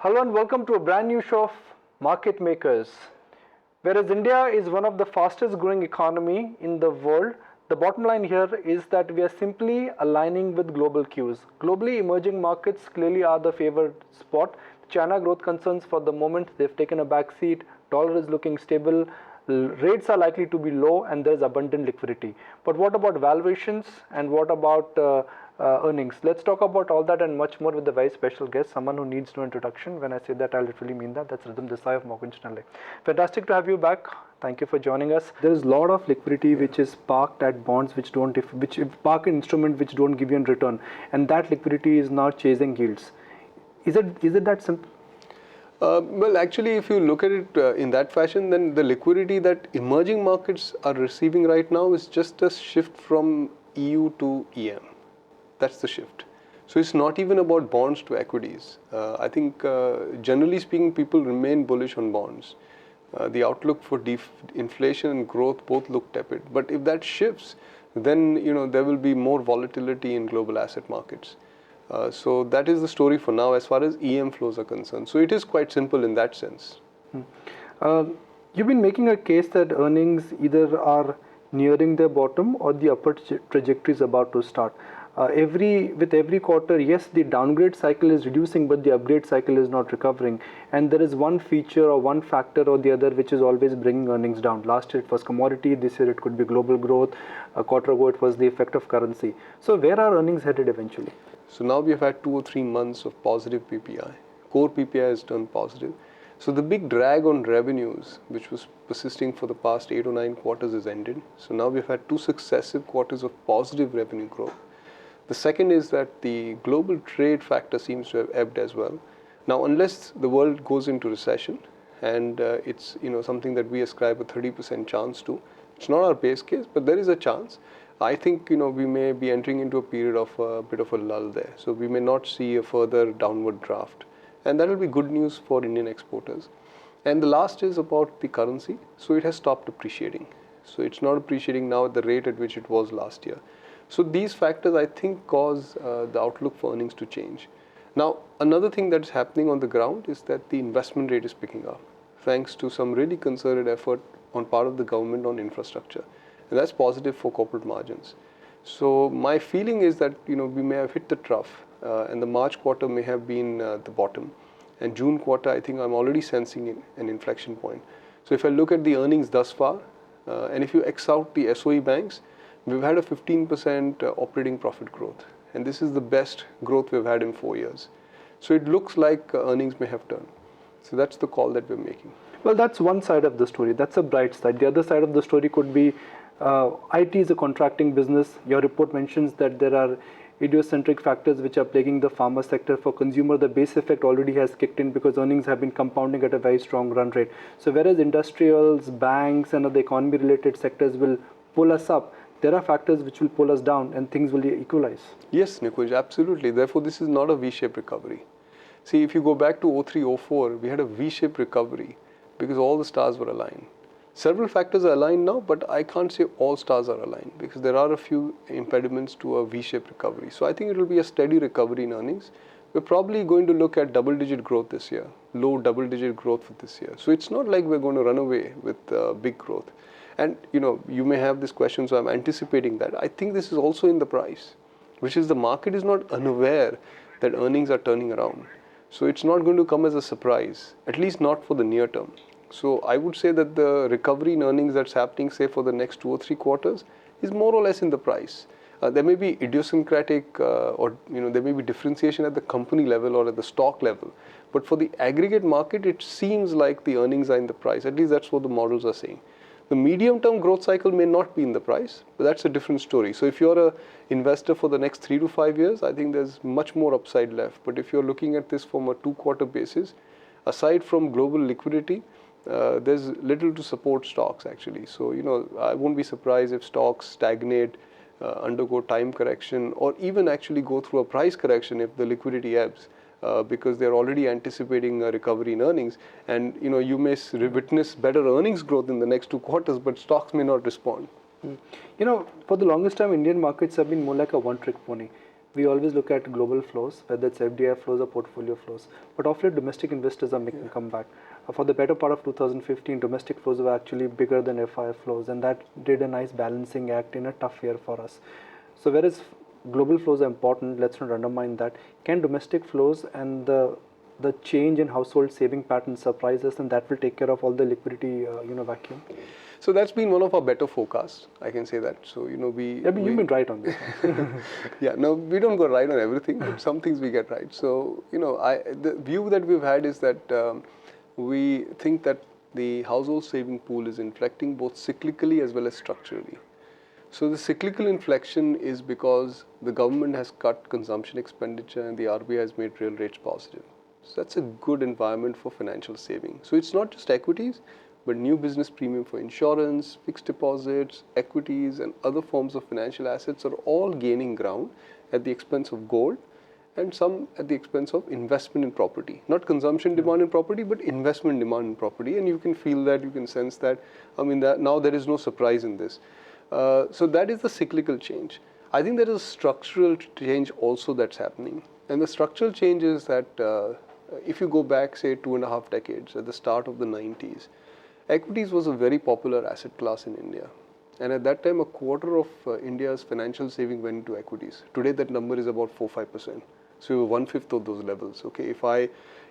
Hello and welcome to a brand new show of Market Makers. Whereas India is one of the fastest growing economy in the world, the bottom line here is that we are simply aligning with global cues. Globally, emerging markets clearly are the favored spot. China growth concerns for the moment, they've taken a back seat, dollar is looking stable, rates are likely to be low and there's abundant liquidity. But what about valuations and what about earnings? Let's talk about all that and much more with the very special guest, someone who needs no introduction. When I say that, I literally mean that. That's Ridham Desai of Morgan Stanley. Fantastic to have you back. Thank you for joining us. There is a lot of liquidity which is parked at bonds which park in instrument which don't give you a return, and that liquidity is now chasing yields. Is it that simple? Well, actually, if you look at it in that fashion, then the liquidity that emerging markets are receiving right now is just a shift from EU to EM. That's the shift. So it's not even about bonds to equities. I think, generally speaking, people remain bullish on bonds. The outlook for inflation and growth both look tepid. But if that shifts, then there will be more volatility in global asset markets. So that is the story for now as far as EM flows are concerned. So it is quite simple in that sense. You've been making a case that earnings either are nearing their bottom or the upward trajectory is about to start. With every quarter, yes, the downgrade cycle is reducing, but the upgrade cycle is not recovering. And there is one feature or one factor or the other which is always bringing earnings down. Last year it was commodity, this year it could be global growth, a quarter ago it was the effect of currency. So where are earnings headed eventually? So now we have had 2 or 3 months of positive PPI. Core PPI has turned positive. So the big drag on revenues, which was persisting for the past 8 or 9 quarters, is ended. So now we've had 2 successive quarters of positive revenue growth. The second is that the global trade factor seems to have ebbed as well. Now, unless the world goes into recession, and it's something that we ascribe a 30% chance to, it's not our base case, but there is a chance. I think we may be entering into a period of a bit of a lull there. So we may not see a further downward draft. And that will be good news for Indian exporters. And the last is about the currency. So it has stopped appreciating. So it's not appreciating now at the rate at which it was last year. So these factors, I think, cause the outlook for earnings to change. Now, another thing that's happening on the ground is that the investment rate is picking up, thanks to some really concerted effort on part of the government on infrastructure. And that's positive for corporate margins. So my feeling is that we may have hit the trough, and the March quarter may have been the bottom. And June quarter, I think I'm already sensing an inflection point. So if I look at the earnings thus far, and if you X out the SOE banks, we've had a 15% operating profit growth. And this is the best growth we've had in 4 years. So it looks like earnings may have turned. So that's the call that we're making. Well, that's one side of the story. That's a bright side. The other side of the story could be IT is a contracting business. Your report mentions that there are idiosyncratic factors which are plaguing the pharma sector. For consumer, the base effect already has kicked in because earnings have been compounding at a very strong run rate. So whereas industrials, banks and other economy related sectors will pull us up, there are factors which will pull us down and things will equalize. Yes, Nikunj, absolutely. Therefore, this is not a V-shaped recovery. See, if you go back to 03-04, we had a V-shaped recovery because all the stars were aligned. Several factors are aligned now, but I can't say all stars are aligned because there are a few impediments to a V-shaped recovery. So I think it will be a steady recovery in earnings. We're probably going to look at double-digit growth this year, low double-digit growth for this year. So it's not like we're going to run away with big growth. And you may have this question, so I'm anticipating that. I think this is also in the price, which is the market is not unaware that earnings are turning around. So it's not going to come as a surprise, at least not for the near term. So I would say that the recovery in earnings that's happening, say for the next 2 or 3 quarters, is more or less in the price. There may be idiosyncratic or there may be differentiation at the company level or at the stock level. But for the aggregate market, it seems like the earnings are in the price. At least that's what the models are saying. The medium-term growth cycle may not be in the price, but that's a different story. So if you're an investor for the next 3 to 5 years, I think there's much more upside left. But if you're looking at this from a 2-quarter basis, aside from global liquidity, there's little to support stocks actually. So I won't be surprised if stocks stagnate, undergo time correction, or even actually go through a price correction if the liquidity ebbs. Because they're already anticipating a recovery in earnings, and you may witness better earnings growth in the next 2 quarters, but stocks may not respond. For the longest time, Indian markets have been more like a one-trick pony. we always look at global flows, whether it's FDI flows or portfolio flows. But of late, domestic investors are making a comeback. For the better part of 2015, domestic flows were actually bigger than FI flows, and that did a nice balancing act in a tough year for us. So whereas global flows are important, let's not undermine that. Can domestic flows and the change in household saving patterns surprise us, and that will take care of all the liquidity vacuum? So that's been one of our better forecasts, I can say that. So, You've been right on this. Yeah, no, we don't go right on everything, but some things we get right. So, the view that we've had is that we think that the household saving pool is inflecting both cyclically as well as structurally. So the cyclical inflection is because the government has cut consumption expenditure and the RBI has made real rates positive. So that's a good environment for financial saving. So it's not just equities, but new business premium for insurance, fixed deposits, equities, and other forms of financial assets are all gaining ground at the expense of gold and some at the expense of investment in property. Not consumption demand in property, but investment demand in property. And you can feel that, you can sense that. That now there is no surprise in this. So that is the cyclical change. I think there is a structural change also that's happening. And the structural change is that if you go back, say, 2.5 decades, at the start of the 90s, equities was a very popular asset class in India. And at that time, a quarter of India's financial saving went into equities. Today, that number is about 4-5%. So 1/5 of those levels. Okay,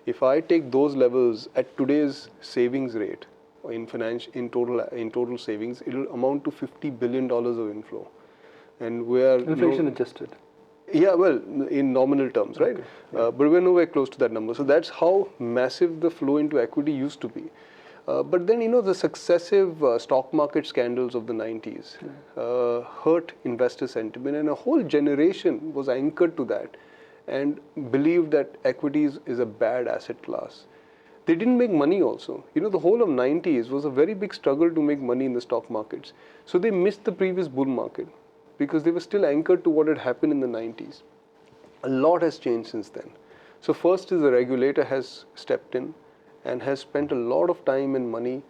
if I take those levels at today's savings rate in total savings, it will amount to $50 billion of inflow. And we are inflation adjusted. Yeah, well, in nominal terms, right? Okay. Yeah. But we're nowhere close to that number. So that's how massive the flow into equity used to be. But then, the successive stock market scandals of the 90s hurt investor sentiment, and a whole generation was anchored to that and believed that equities is a bad asset class. They didn't make money also. The whole of 90s was a very big struggle to make money in the stock markets. So they missed the previous bull market because they were still anchored to what had happened in the 90s. A lot has changed since then. So first is the regulator has stepped in and has spent a lot of time and money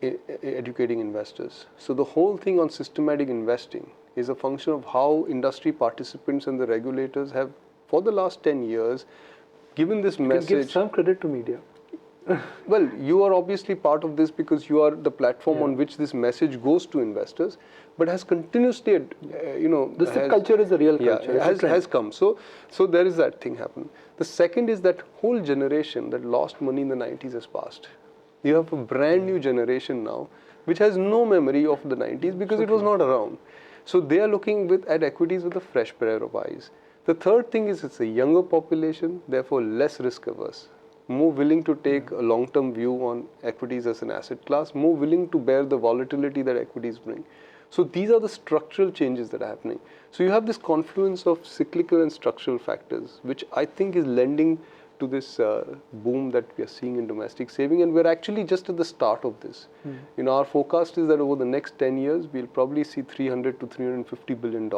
educating investors. So the whole thing on systematic investing is a function of how industry participants and the regulators have, for the last 10 years, given this message. You can give some credit to media. Well, you are obviously part of this because you are the platform on which this message goes to investors, but has continuously, The SIP culture is a real culture. Has come. So there is that thing happen. The second is that whole generation that lost money in the 90s has passed. You have a brand new generation now, which has no memory of the 90s because it was not around. So they are looking at equities with a fresh pair of eyes. The third thing is it's a younger population, therefore less risk averse. More willing to take a long-term view on equities as an asset class, more willing to bear the volatility that equities bring. So these are the structural changes that are happening. So you have this confluence of cyclical and structural factors, which I think is lending to this boom that we are seeing in domestic saving, and we're actually just at the start of this. Our forecast is that over the next 10 years, we'll probably see $300 to $350 billion.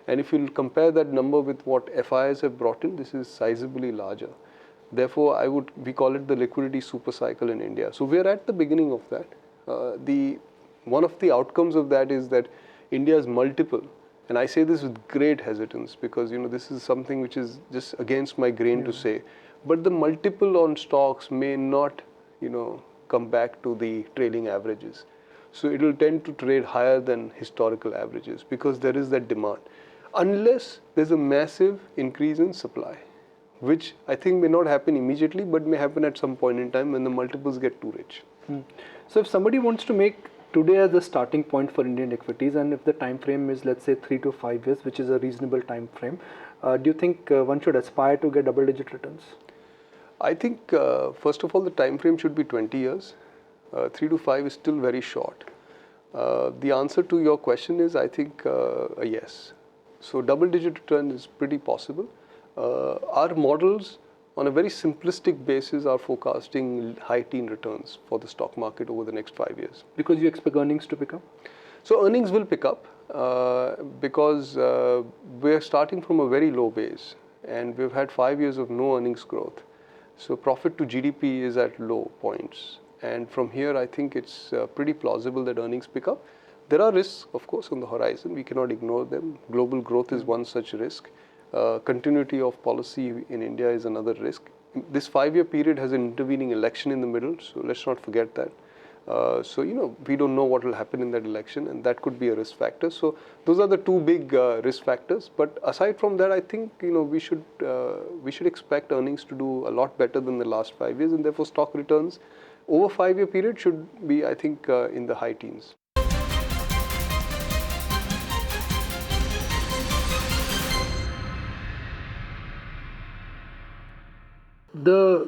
And if you compare that number with what FIs have brought in, this is sizably larger. Therefore, we call it the liquidity super cycle in India. So we are at the beginning of that. One of the outcomes of that is that India's multiple, and I say this with great hesitance because this is something which is just against my grain to say, but the multiple on stocks may not come back to the trailing averages. So it will tend to trade higher than historical averages because there is that demand, unless there's a massive increase in supply, which I think may not happen immediately, but may happen at some point in time when the multiples get too rich. So if somebody wants to make today as a starting point for Indian equities, and if the time frame is, let's say, 3 to 5 years, which is a reasonable time frame, do you think one should aspire to get double-digit returns? I think, first of all, the time frame should be 20 years. 3 to 5 is still very short. The answer to your question is, I think, a yes. So double-digit return is pretty possible. Our models, on a very simplistic basis, are forecasting high-teen returns for the stock market over the next 5 years. Because you expect earnings to pick up? So earnings will pick up because we're starting from a very low base, and we've had 5 years of no earnings growth. So profit to GDP is at low points. And from here, I think it's pretty plausible that earnings pick up. There are risks, of course, on the horizon. We cannot ignore them. Global growth is one such risk. Continuity of policy in India is another risk. This 5-year period has an intervening election in the middle, so let's not forget that. So, we don't know what will happen in that election, and that could be a risk factor. So, those are the two big risk factors. But aside from that, I think, we should expect earnings to do a lot better than the last 5 years, and therefore stock returns over 5-year period should be, I think, in the high teens. The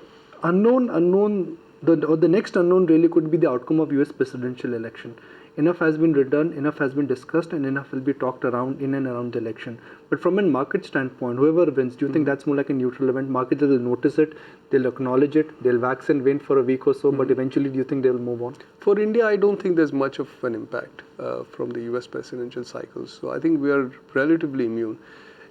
the next unknown really could be the outcome of US presidential election. Enough has been written, enough has been discussed, and enough will be talked around in and around the election. But from a market standpoint, whoever wins, do you think that's more like a neutral event? Markets will notice it, they'll acknowledge it, they'll wax and wane for a week or so, but eventually do you think they'll move on? For India, I don't think there's much of an impact from the US presidential cycles. So I think we are relatively immune.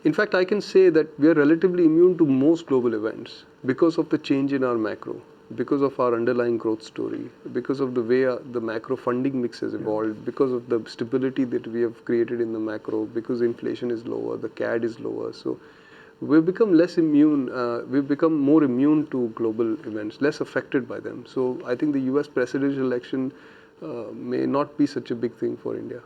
In fact, I can say that we are relatively immune to most global events because of the change in our macro, because of our underlying growth story, because of the way the macro funding mix has evolved, because of the stability that we have created in the macro, because inflation is lower, the CAD is lower. So we've become less immune, we've become more immune to global events, less affected by them. So I think the US presidential election may not be such a big thing for India.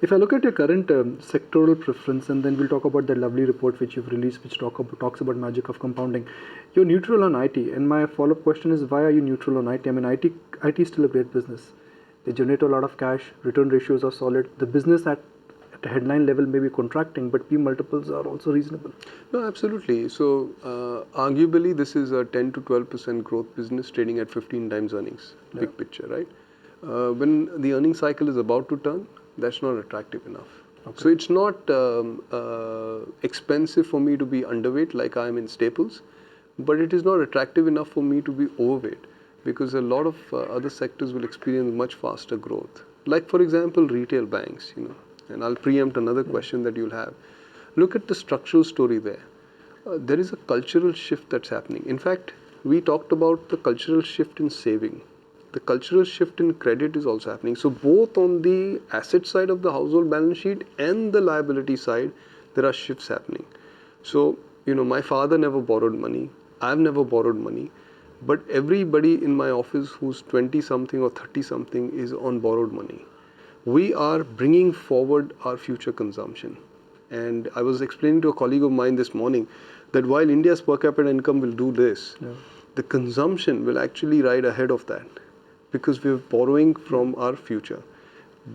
If I look at your current sectoral preference, and then we'll talk about that lovely report which you've released, which talks about magic of compounding. You're neutral on IT, and my follow-up question is, why are you neutral on IT? I mean, IT is still a great business. They generate a lot of cash, return ratios are solid. The business at a headline level may be contracting, but P multiples are also reasonable. No, absolutely. So arguably, this is a 10 to 12% growth business trading at 15 times earnings. Big picture, right? When the earning cycle is about to turn, that's not attractive enough. Okay. So it's not expensive for me to be underweight like I am in staples, but it is not attractive enough for me to be overweight, because a lot of other sectors will experience much faster growth. Like, for example, retail banks, and I'll preempt another question that you'll have. Look at the structural story there. There is a cultural shift that's happening. In fact, we talked about the cultural shift in saving. The cultural shift in credit is also happening. So both on the asset side of the household balance sheet and the liability side, there are shifts happening. So, my father never borrowed money. I've never borrowed money. But everybody in my office who's 20-something or 30-something is on borrowed money. We are bringing forward our future consumption. And I was explaining to a colleague of mine this morning that while India's per capita income will do this, the consumption will actually ride ahead of that, because we're borrowing from our future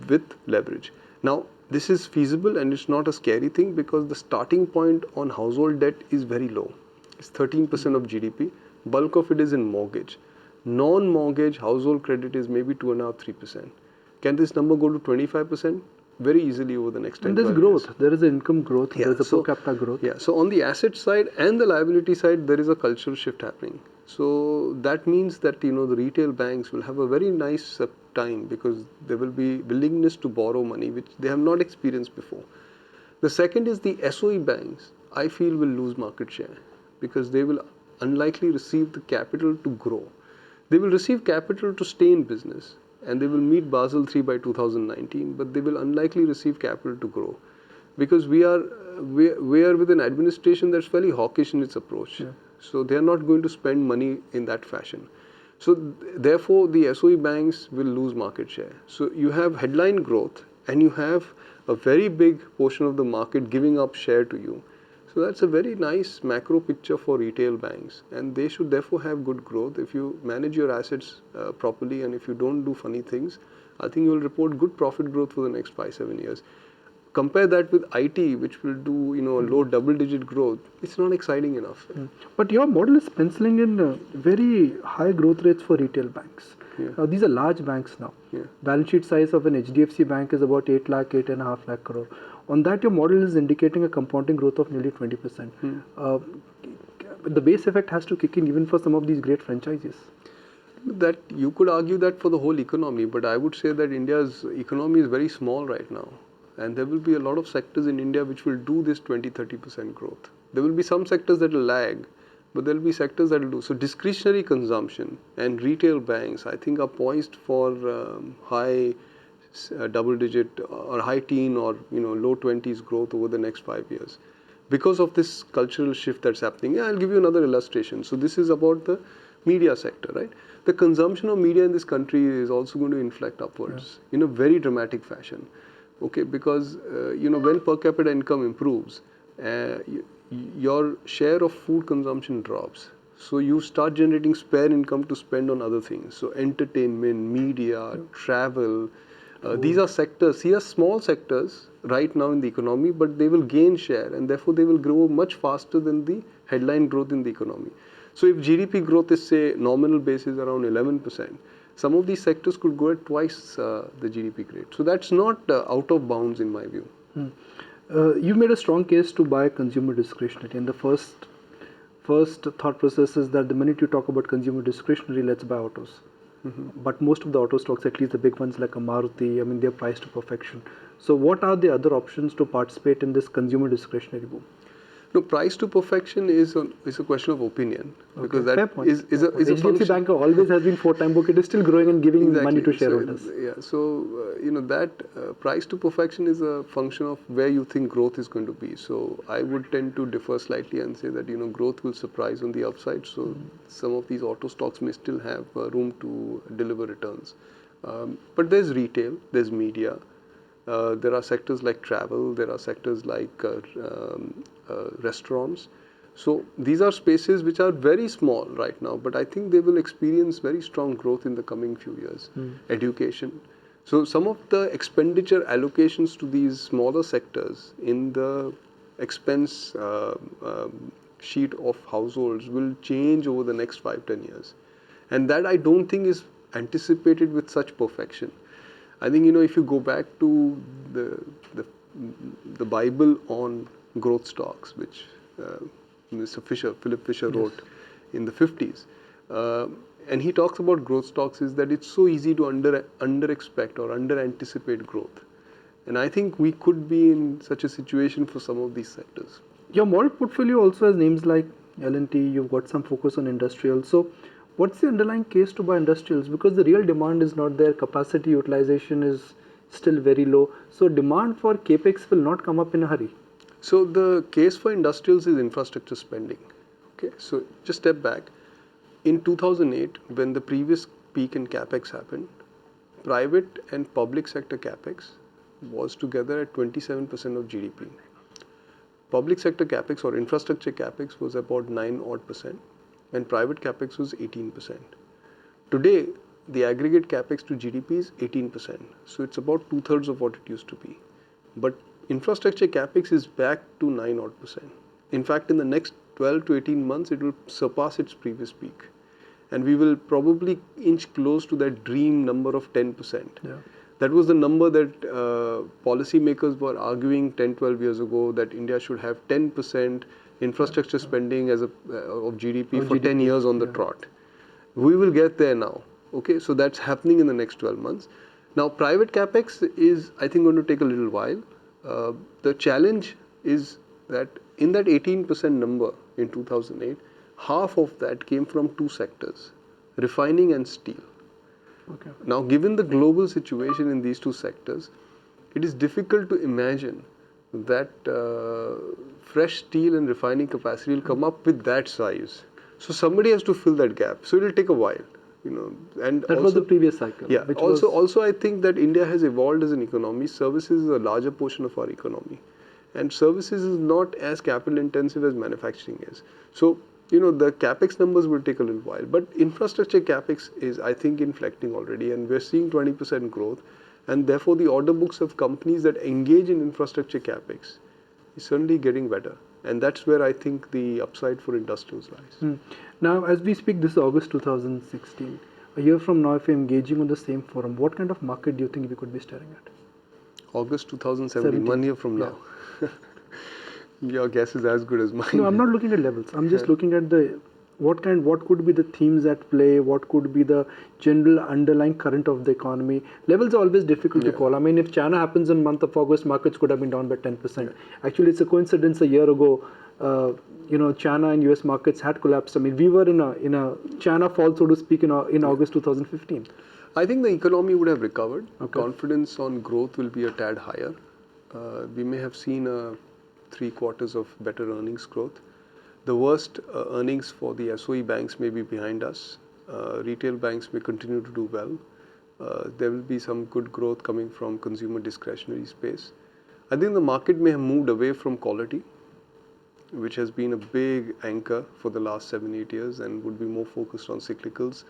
with leverage. Now, this is feasible and it's not a scary thing, because the starting point on household debt is very low. It's 13% of GDP. Bulk of it is in mortgage. Non-mortgage household credit is maybe 2.5–3%. Can this number go to 25%? Very easily over the next 10 years. And there's growth. There is income growth. There's a per capita growth. Yeah. So on the asset side and the liability side, there is a cultural shift happening. So that means that the retail banks will have a very nice time, because there will be willingness to borrow money which they have not experienced before. The second is the SOE banks, I feel, will lose market share, because they will unlikely receive the capital to grow. They will receive capital to stay in business, and they will meet Basel III by 2019, but they will unlikely receive capital to grow, because we are with an administration that's fairly hawkish in its approach. So they are not going to spend money in that fashion. So therefore, the SOE banks will lose market share. So you have headline growth, and you have a very big portion of the market giving up share to you. So that's a very nice macro picture for retail banks, and they should therefore have good growth. If you manage your assets properly, and if you don't do funny things, I think you will report good profit growth for the next 5–7 years. Compare that with IT, which will do low double-digit growth. It's not exciting enough. But your model is penciling in very high growth rates for retail banks. Now, these are large banks now. Balance sheet size of an HDFC bank is about 8 lakh, 8.5 lakh crore. On that, your model is indicating a compounding growth of nearly 20%. The base effect has to kick in even for some of these great franchises. That you could argue that for the whole economy, but I would say that India's economy is very small right now. And there will be a lot of sectors in India which will do this 20–30% growth. There will be some sectors that will lag, but there will be sectors that will do. So discretionary consumption and retail banks, I think, are poised for high double-digit or high teen or low 20s growth over the next 5 years. because of this cultural shift that's happening. Yeah, I'll give you another illustration. So this is about the media sector, right? The consumption of media in this country is also going to inflect upwards in a very dramatic fashion. Okay, because when per capita income improves, your share of food consumption drops. So you start generating spare income to spend on other things. So entertainment, media, travel, these are sectors. These are small sectors right now in the economy, but they will gain share, and therefore they will grow much faster than the headline growth in the economy. So if GDP growth is, say, nominal basis around 11%, some of these sectors could grow at twice the GDP rate. So that's not out of bounds in my view. You've made a strong case to buy consumer discretionary, and the first thought process is that the minute you talk about consumer discretionary, let's buy autos. But most of the auto stocks, at least the big ones like a Maruti, I mean, they're priced to perfection. So what are the other options to participate in this consumer discretionary boom? No, price to perfection is a question of opinion, because that is a HDFC function. Bank always has been 4-time book. It is still growing and giving money to shareholders. That price to perfection is a function of where you think growth is going to be. So I would tend to differ slightly and say that growth will surprise on the upside. So some of these auto stocks may still have room to deliver returns. But there's retail, there's media. There are sectors like travel, there are sectors like restaurants. So these are spaces which are very small right now, but I think they will experience very strong growth in the coming few years. Education. So some of the expenditure allocations to these smaller sectors in the expense sheet of households will change over the next 5-10 years. And that I don't think is anticipated with such perfection. I think if you go back to the Bible on growth stocks, which Philip Fisher wrote in the 50s, and he talks about growth stocks, is that it's so easy to under expect or under anticipate growth, and I think we could be in such a situation for some of these sectors. Your model portfolio also has names like L&T. You've got some focus on industrial. So what's the underlying case to buy industrials? Because the real demand is not there. Capacity utilization is still very low. So demand for capex will not come up in a hurry. So the case for industrials is infrastructure spending. Okay, so just step back. In 2008, when the previous peak in capex happened, private and public sector capex was together at 27% of GDP. Public sector capex or infrastructure capex was about 9% and private capex was 18%. Today, the aggregate capex to GDP is 18%. So it's about 2/3 of what it used to be. But infrastructure capex is back to 9%. In fact, in the next 12 to 18 months, it will surpass its previous peak. And we will probably inch close to that dream number of 10%. Yeah. That was the number that policymakers were arguing 10, 12 years ago, that India should have 10% infrastructure spending as of GDP for 10 years on the trot. We will get there now. Okay, so that's happening in the next 12 months. Now, private capex is, I think, going to take a little while. The challenge is that in that 18% number in 2008, half of that came from two sectors, refining and steel. Okay. Now, given the global situation in these two sectors, it is difficult to imagine that fresh steel and refining capacity will come up with that size. So somebody has to fill that gap. So it will take a while, And that was the previous cycle. Yeah. Also, I think that India has evolved as an economy. Services is a larger portion of our economy, and services is not as capital intensive as manufacturing is. So the capex numbers will take a little while, but infrastructure capex is, I think, inflecting already, and we're seeing 20% growth, and therefore the order books of companies that engage in infrastructure capex is certainly getting better, and that's where I think the upside for industrials lies. Now, as we speak, this is August 2016. A year from now, if you're engaging on the same forum, what kind of market do you think we could be staring at? August 2017, 1 year from now. Your guess is as good as mine. No, I'm not looking at levels. I'm just looking at what could be the themes at play, what could be the general underlying current of the economy. Levels are always difficult to call. I mean, if China happens in the month of August, markets could have been down by 10%. Actually, it's a coincidence. A year ago, China and US markets had collapsed. I mean, we were in a China fall, so to speak, in August 2015. I think the economy would have recovered. Okay. Confidence on growth will be a tad higher. We may have seen a 3 quarters of better earnings growth. The worst earnings for the SOE banks may be behind us. Retail banks may continue to do well. There will be some good growth coming from consumer discretionary space. I think the market may have moved away from quality, which has been a big anchor for the last 7-8 years, and would be more focused on cyclicals,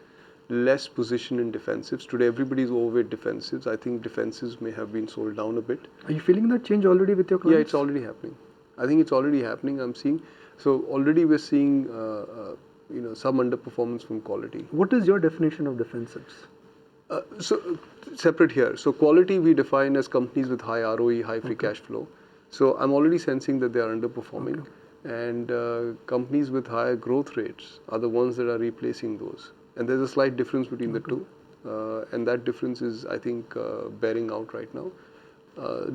less position in defensives. Today everybody is overweight defensives. I think defensives may have been sold down a bit. Are you feeling that change already with your clients? Yeah, it's already happening. I think it's already happening. I'm seeing, so already we're seeing some underperformance from quality. What is your definition of defensives? So separate here. So quality we define as companies with high ROE, high free cash flow. So I'm already sensing that they are underperforming. And companies with higher growth rates are the ones that are replacing those. And there's a slight difference between the two. And that difference is, I think, bearing out right now.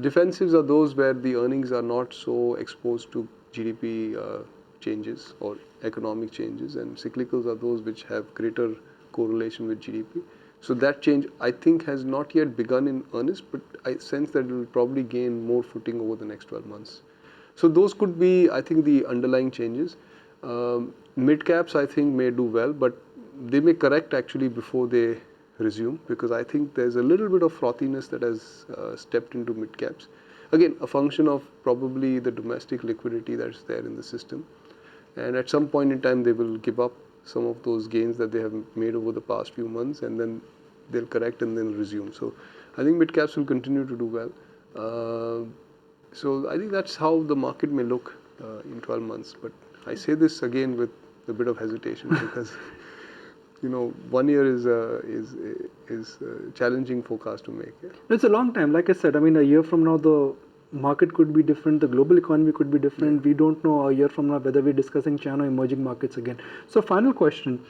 Defensives are those where the earnings are not so exposed to GDP changes or economic changes. And cyclicals are those which have greater correlation with GDP. So that change, I think, has not yet begun in earnest, but I sense that it will probably gain more footing over the next 12 months. So those could be, I think, the underlying changes. Mid caps, I think, may do well, but they may correct actually before they resume, because I think there's a little bit of frothiness that has stepped into mid caps. Again, a function of probably the domestic liquidity that's there in the system. And at some point in time, they will give up some of those gains that they have made over the past few months, and then they'll correct and then resume. So I think mid caps will continue to do well. So I think that's how the market may look in 12 months. But I say this again with a bit of hesitation because 1 year is a challenging forecast to make. Yeah. It's a long time. Like I said, I mean, a year from now, the market could be different, the global economy could be different. Yeah. We don't know a year from now whether we're discussing China or emerging markets again. So final question,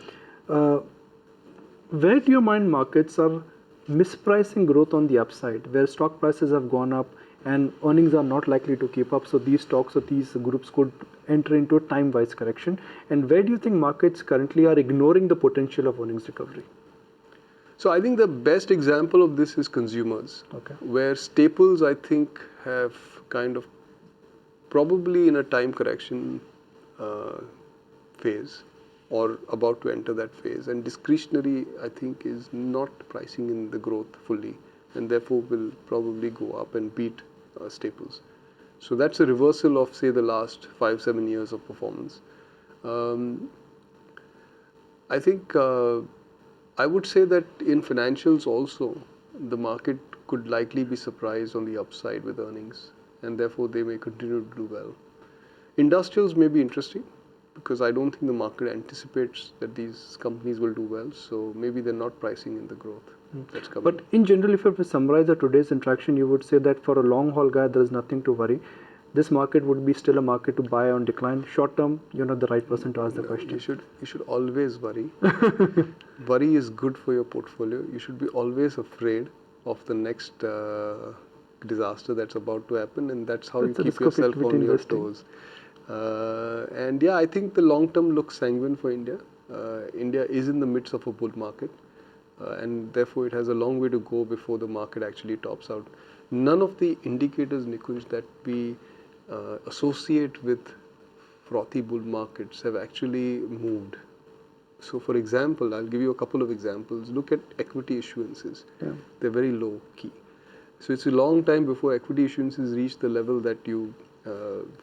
where do you mind markets are mispricing growth on the upside, where stock prices have gone up and earnings are not likely to keep up, so these stocks or these groups could enter into a time-wise correction? And where do you think markets currently are ignoring the potential of earnings recovery? So I think the best example of this is consumers, where staples, I think, have kind of probably in a time correction phase or about to enter that phase, and discretionary, I think, is not pricing in the growth fully, and therefore will probably go up and beat staples. So that's a reversal of, say, the last 5-7 years of performance. I think I would say that in financials also, the market could likely be surprised on the upside with earnings, and therefore they may continue to do well. Industrials may be interesting because I don't think the market anticipates that these companies will do well, so maybe they're not pricing in the growth that's coming. But in general, if you have to summarize today's interaction, you would say that for a long haul guy, there is nothing to worry. This market would be still a market to buy on decline. Short term, you're not the right person to ask the question. You should always worry. Worry is good for your portfolio. You should be always afraid of the next disaster that's about to happen, and that's how you keep yourself on your toes. And yeah, I think the long term looks sanguine for India. India is in the midst of a bull market, and therefore it has a long way to go before the market actually tops out. None of the indicators, Nikunj, that we associate with frothy bull markets have actually moved. So for example, I'll give you a couple of examples. Look at equity issuances. Yeah. They're very low key. So it's a long time before equity issuances reach the level that you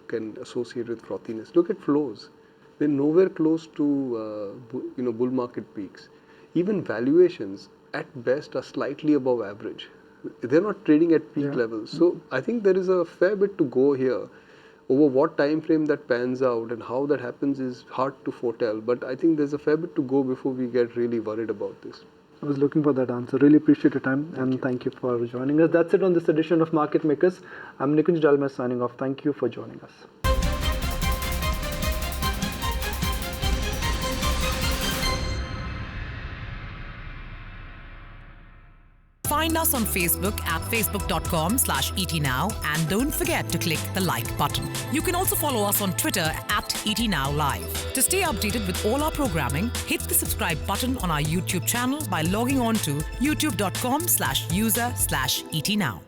can associate with frothiness. Look at flows. They're nowhere close to bull market peaks. Even valuations at best are slightly above average. They're not trading at peak levels. So I think there is a fair bit to go here. Over what time frame that pans out and how that happens is hard to foretell. But I think there's a fair bit to go before we get really worried about this. I was looking for that answer. Really appreciate your time and thank you for joining us. That's it on this edition of Market Makers. I'm Nikunj Dalmia signing off. Thank you for joining us. Find us on Facebook at facebook.com/ETNow and don't forget to click the like button. You can also follow us on Twitter at ET NOW Live. To stay updated with all our programming, hit the subscribe button on our YouTube channel by logging on to youtube.com/user/ETNow.